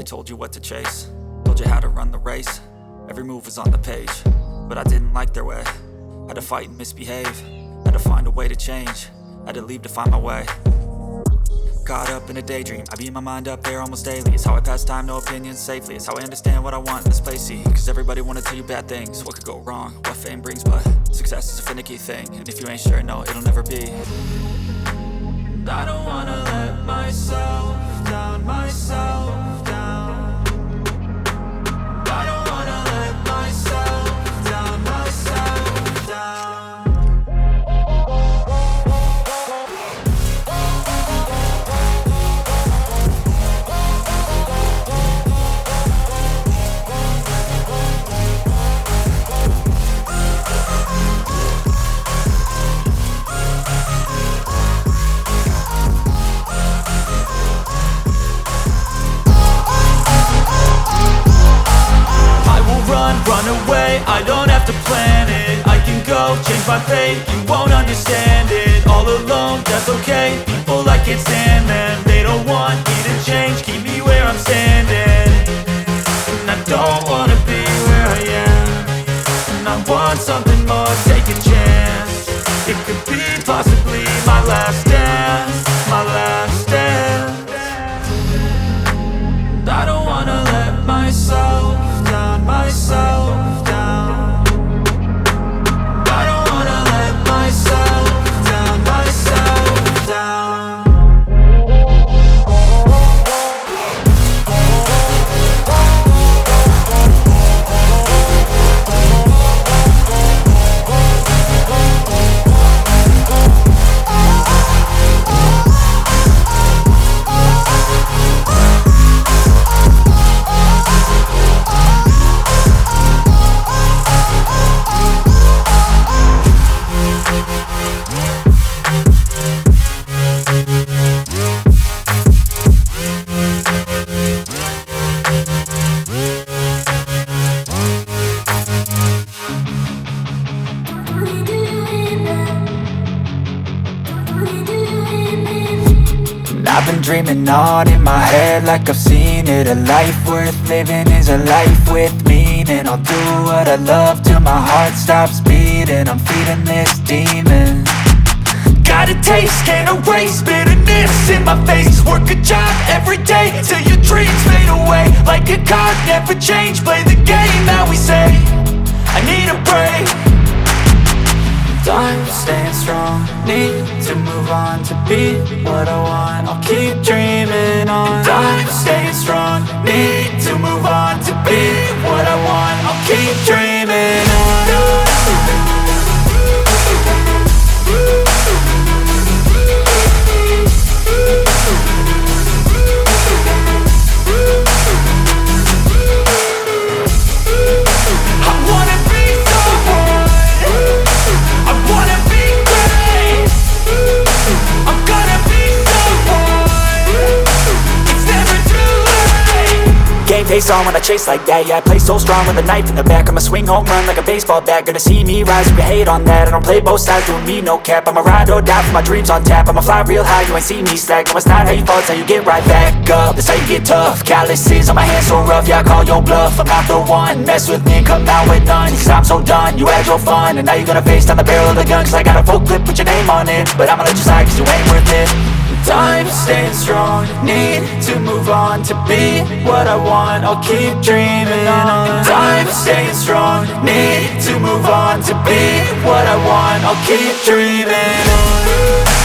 told you what to chase, told you how to run the race. Every move was on the page, but I didn't like their way. Had to fight and misbehave, had to find a way to change, had to leave to find my way. Caught up in a daydream, I beat my mind up there almost daily. It's how I pass time, no opinions safely. It's how I understand what I want in this place, see. Cause everybody wanna tell you bad things, what could go wrong, what fame brings. But success is a finicky thing, and if you ain't sure, no, it'll never be. I don't wanna let myself down, myself down. I don't wanna let myself down, myself down. Run away, I don't have to plan it. I can go, change my fate, you won't understand it. All alone, that's okay, people I can't stand them. They don't want me to change, keep me where I'm standing. And I don't wanna be where I am, and I want something more, take a chance. It could be possibly my last dance, my last dance. I don't wanna let myself down, myself down. I don't wanna let myself down, myself down. I've been dreaming on in my head like I've seen it. A life worth living is a life with meaning. I'll do what I love till my heart stops beating. I'm feeding this demon. Got a taste, can't erase bitterness in my face. Work a job every day till your dreams fade away. Like a card, never change, play the game that we say. I need a break. I'm staying strong, need to move on to be what I want. I'll keep dreaming on. I'm staying strong, need to move on to be what I want. I'll keep dreaming on. Face on when I chase like that. Yeah, I play so strong with a knife in the back. I'ma swing home run like a baseball bat. Gonna see me rise, you can hate on that. I don't play both sides, doing me no cap. I'ma ride or die for my dreams on tap. I'ma fly real high, you ain't see me slack. No, it's not how you fall, it's how you get right back up. That's how you get tough. Calluses on my hands so rough, yeah, I call your bluff. I'm not the one, mess with me, come out with none. Cause I'm so done, you had your fun. And now you're gonna face down the barrel of the gun. Cause I got a full clip with your name on it. But I'ma let you slide cause you ain't worth it. I'm staying strong, need to move on to be what I want. I'll keep dreaming on. I'm staying strong, need to move on to be what I want. I'll keep dreaming on.